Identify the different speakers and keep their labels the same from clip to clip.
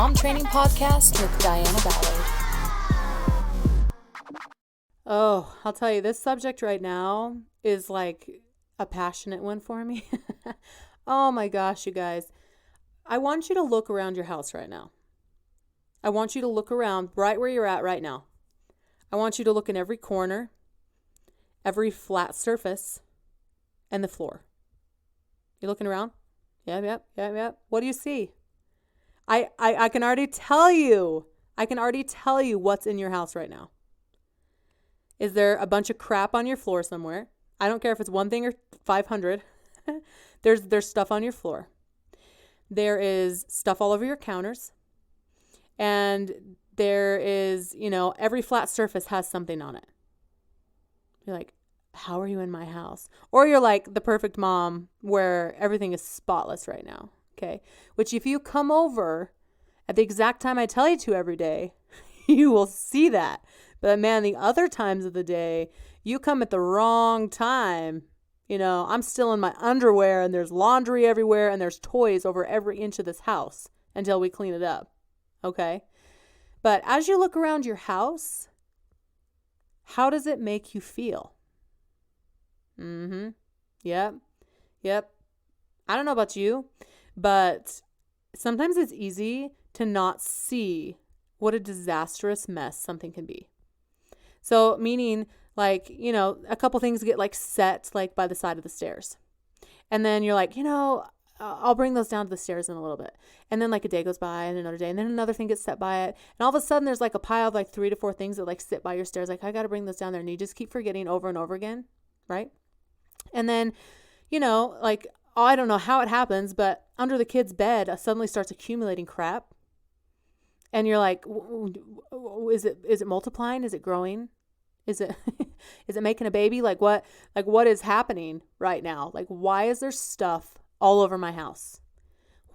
Speaker 1: Mom Training Podcast with Diana Ballard.
Speaker 2: Oh, I'll tell you, this subject right now is like a passionate one for me. Oh my gosh, you guys. I want you to look around your house right now. I want you to look around right where you're at right now. I want you to look in every corner, every flat surface, and the floor. You looking around? Yep. What do you see? I can already tell you. I can already tell you what's in your house right now. Is there a bunch of crap on your floor somewhere? I don't care if it's one thing or 500. There's stuff on your floor. There is stuff all over your counters. And there is, every flat surface has something on it. You're like, how are you in my house? Or you're like the perfect mom where everything is spotless right now. Okay. Which if you come over at the exact time I tell you to every day, you will see that. But man, the other times of the day, you come at the wrong time. I'm still in my underwear and there's laundry everywhere and there's toys over every inch of this house until we clean it up. Okay? But as you look around your house, how does it make you feel? Yep. I don't know about you, but sometimes it's easy to not see what a disastrous mess something can be. So meaning a couple things get set by the side of the stairs. And then you're like, I'll bring those down to the stairs in a little bit. And then a day goes by and another day and then another thing gets set by it. And all of a sudden there's a pile of 3 to 4 things that sit by your stairs. I got to bring those down there. And you just keep forgetting over and over again. Right. And then, I don't know how it happens, but under the kid's bed suddenly starts accumulating crap. And you're like, is it multiplying? Is it growing? Is it making a baby? What is happening right now? Why is there stuff all over my house?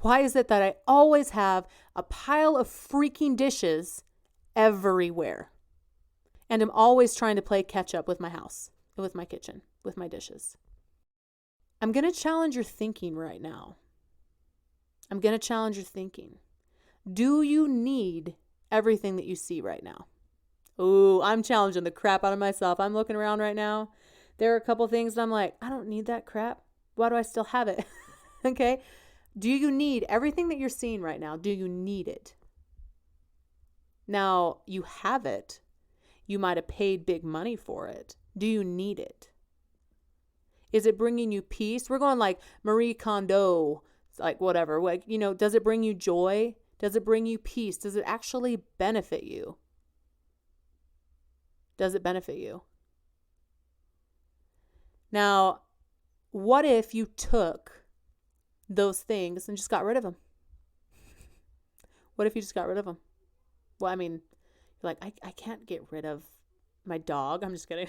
Speaker 2: Why is it that I always have a pile of freaking dishes everywhere? And I'm always trying to play catch up with my house, with my kitchen, with my dishes. I'm going to challenge your thinking right now. Do you need everything that you see right now? Ooh, I'm challenging the crap out of myself. I'm looking around right now. There are a couple things that I'm like, I don't need that crap. Why do I still have it? Okay. Do you need everything that you're seeing right now? Do you need it? Now, you have it. You might have paid big money for it. Do you need it? Is it bringing you peace? We're going Marie Kondo, whatever. Does it bring you joy? Does it bring you peace? Does it actually benefit you? Does it benefit you? Now, what if you took those things and just got rid of them? What if you just got rid of them? Well, you're like, I can't get rid of my dog. I'm just kidding.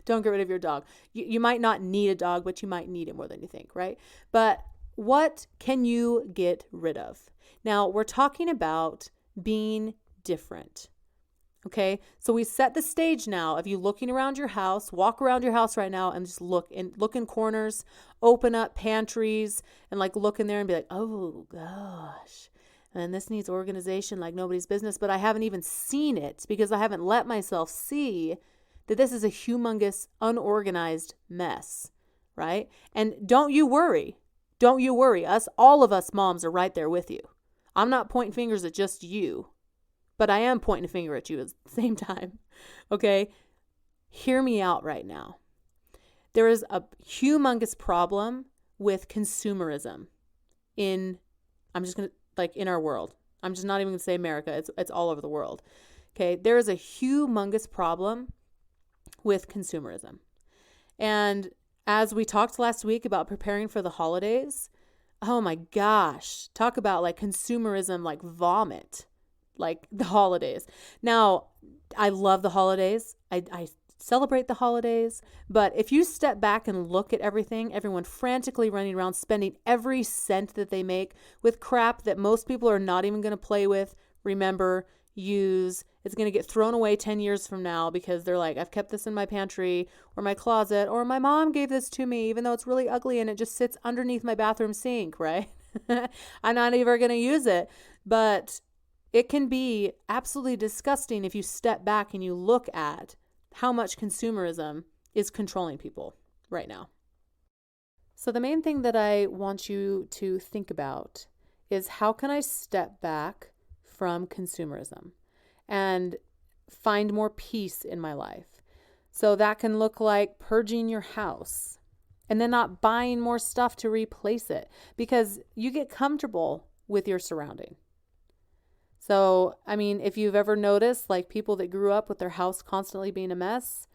Speaker 2: Don't get rid of your dog. You might not need a dog, but you might need it more than you think, right? But what can you get rid of? Now, we're talking about being different. Okay, so we set the stage now of you looking around your house. Walk around your house right now and just look in corners, open up pantries and look in there and be like, oh gosh, and this needs organization like nobody's business. But I haven't even seen it because I haven't let myself see that this is a humongous, unorganized mess, right? And don't you worry. All of us moms are right there with you. I'm not pointing fingers at just you. But I am pointing a finger at you at the same time, okay? Hear me out right now. There is a humongous problem with consumerism in our world. I'm just not even going to say America. It's all over the world, okay? There is a humongous problem with consumerism. And as we talked last week about preparing for the holidays, oh my gosh, talk about consumerism, vomit. The holidays. Now, I love the holidays. I celebrate the holidays. But if you step back and look at everyone frantically running around, spending every cent that they make with crap that most people are not even going to play with, remember, use. It's going to get thrown away 10 years from now because they're like, I've kept this in my pantry or my closet, or my mom gave this to me, even though it's really ugly and it just sits underneath my bathroom sink, right? I'm not even going to use it. But it can be absolutely disgusting if you step back and you look at how much consumerism is controlling people right now. So the main thing that I want you to think about is, how can I step back from consumerism and find more peace in my life? So that can look like purging your house and then not buying more stuff to replace it, because you get comfortable with your surrounding. So, I mean, if you've ever noticed, like, people that grew up with their house constantly being a mess,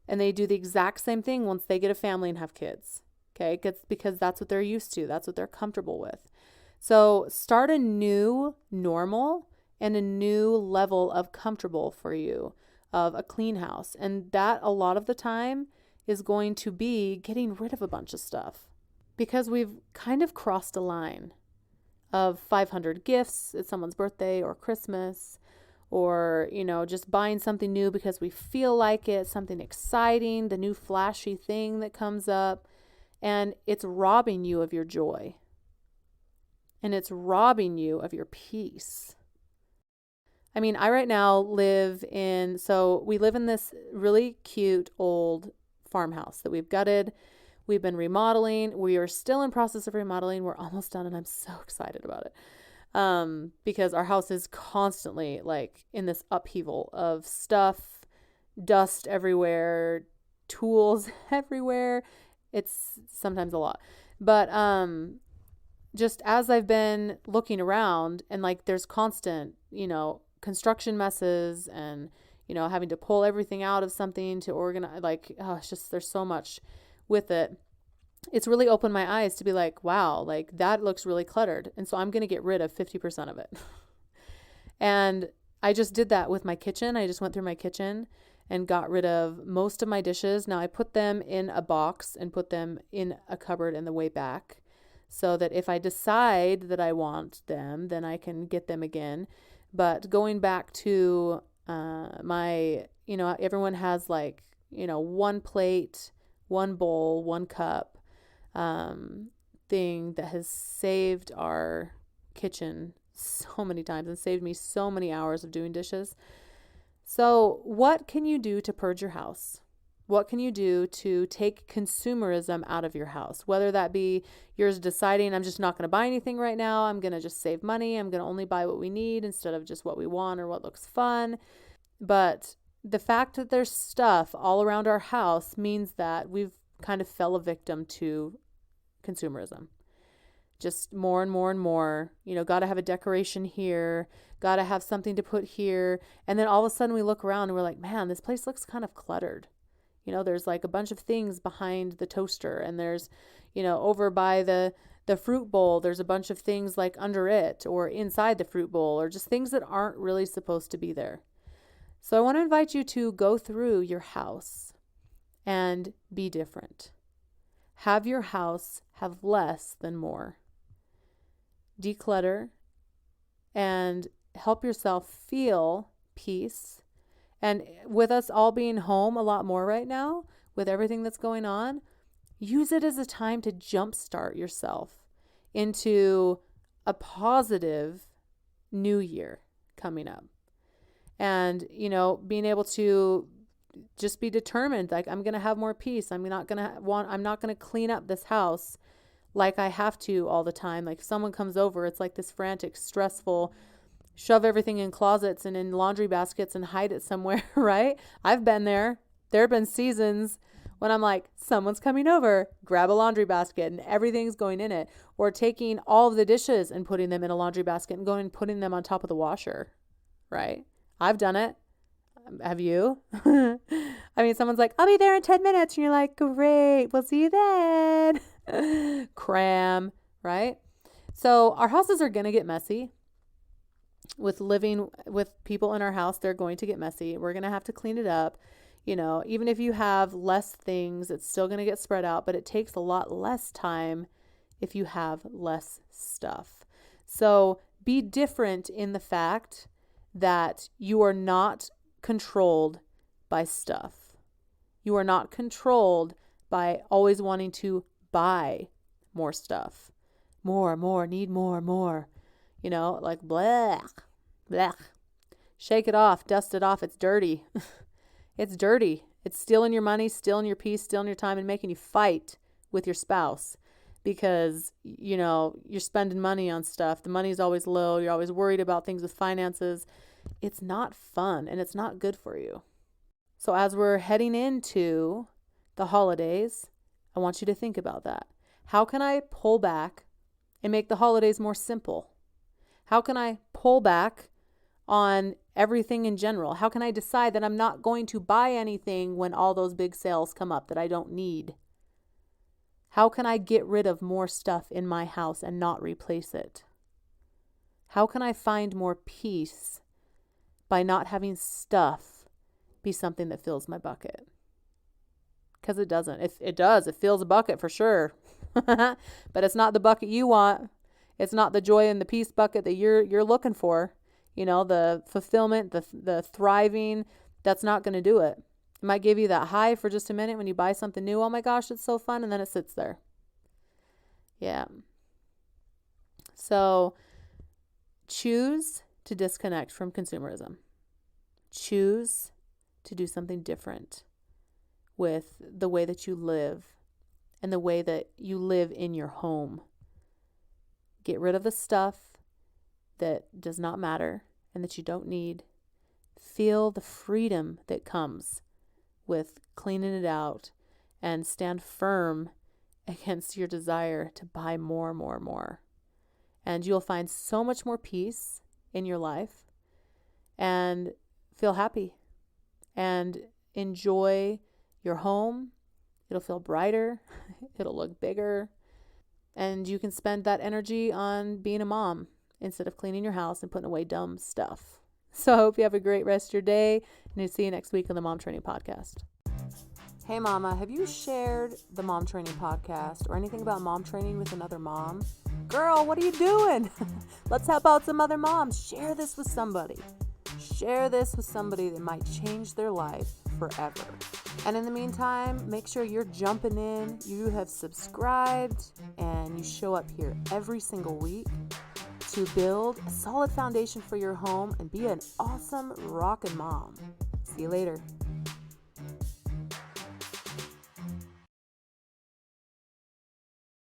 Speaker 2: and they do the exact same thing once they get a family and have kids. Okay, it's because that's what they're used to. That's what they're comfortable with. So start a new normal and a new level of comfortable for you of a clean house. And that, a lot of the time, is going to be getting rid of a bunch of stuff, because we've kind of crossed a line of 500 gifts at someone's birthday or Christmas, or, just buying something new because we feel like it, something exciting, the new flashy thing that comes up, and it's robbing you of your joy. And it's robbing you of your peace. I mean, I right now we live in this really cute old farmhouse that we've gutted. We've been remodeling. We are still in process of remodeling. We're almost done, and I'm so excited about it. Because our house is constantly like in this upheaval of stuff, dust everywhere, tools everywhere. It's sometimes a lot. But just as I've been looking around, and like there's constant, construction messes, and, having to pull everything out of something to organize, it's just, there's so much with it. It's really opened my eyes to be like, wow, like that looks really cluttered. And so I'm going to get rid of 50% of it. And I just did that with my kitchen. I just went through my kitchen and got rid of most of my dishes. Now I put them in a box and put them in a cupboard in the way back, so that if I decide that I want them, then I can get them again. But going back to everyone has one plate, one bowl, one cup thing that has saved our kitchen so many times and saved me so many hours of doing dishes. So what can you do to purge your house? What can you do to take consumerism out of your house? Whether that be yours deciding, I'm just not going to buy anything right now. I'm going to just save money. I'm going to only buy what we need instead of just what we want or what looks fun. But the fact that there's stuff all around our house means that we've kind of fell a victim to consumerism. Just more and more and more, got to have a decoration here, got to have something to put here. And then all of a sudden we look around and we're like, man, this place looks kind of cluttered. There's like a bunch of things behind the toaster, and there's, over by the fruit bowl, there's a bunch of things like under it or inside the fruit bowl, or just things that aren't really supposed to be there. So I want to invite you to go through your house and be different. Have your house have less than more. Declutter and help yourself feel peace. And with us all being home a lot more right now, with everything that's going on, use it as a time to jumpstart yourself into a positive new year coming up. And, being able to just be determined, like, I'm going to have more peace. I'm not going to clean up this house like I have to all the time. Like, if someone comes over, it's like this frantic, stressful, shove everything in closets and in laundry baskets and hide it somewhere, right? I've been there. There have been seasons when I'm like, someone's coming over, grab a laundry basket and everything's going in it. Or taking all of the dishes and putting them in a laundry basket and going and putting them on top of the washer, right? I've done it. Have you? I mean, someone's like, I'll be there in 10 minutes. And you're like, great, we'll see you then. Cram, right? So our houses are going to get messy. With living with people in our house, they're going to get messy. We're going to have to clean it up. Even if you have less things, it's still going to get spread out, but it takes a lot less time if you have less stuff. So be different in the fact that you are not controlled by stuff. You are not controlled by always wanting to buy more stuff, need more. Like blech, blech. Shake it off, dust it off. It's dirty. It's dirty. It's stealing your money, stealing your peace, stealing your time, and making you fight with your spouse because, you're spending money on stuff. The money's always low. You're always worried about things with finances. It's not fun and it's not good for you. So as we're heading into the holidays, I want you to think about that. How can I pull back and make the holidays more simple? How can I pull back on everything in general? How can I decide that I'm not going to buy anything when all those big sales come up that I don't need? How can I get rid of more stuff in my house and not replace it? How can I find more peace by not having stuff be something that fills my bucket? Because it doesn't. It does. It fills a bucket for sure. But it's not the bucket you want. It's not the joy and the peace bucket that you're looking for. The fulfillment, the thriving, that's not going to do it. It might give you that high for just a minute when you buy something new. Oh my gosh, it's so fun. And then it sits there. Yeah. So choose to disconnect from consumerism. Choose to do something different with the way that you live and the way that you live in your home. Get rid of the stuff that does not matter and that you don't need. Feel the freedom that comes with cleaning it out and stand firm against your desire to buy more. And you'll find so much more peace in your life and feel happy and enjoy your home. It'll feel brighter. It'll look bigger. And you can spend that energy on being a mom instead of cleaning your house and putting away dumb stuff. So I hope you have a great rest of your day, and I'll see you next week on the Mom Training Podcast. Hey mama, have you shared the Mom Training Podcast or anything about mom training with another mom? Girl, what are you doing? Let's help out some other moms. Share this with somebody. Share this with somebody that might change their life forever. And in the meantime, make sure you're jumping in. You have subscribed and you show up here every single week to build a solid foundation for your home and be an awesome rockin' mom. See you later.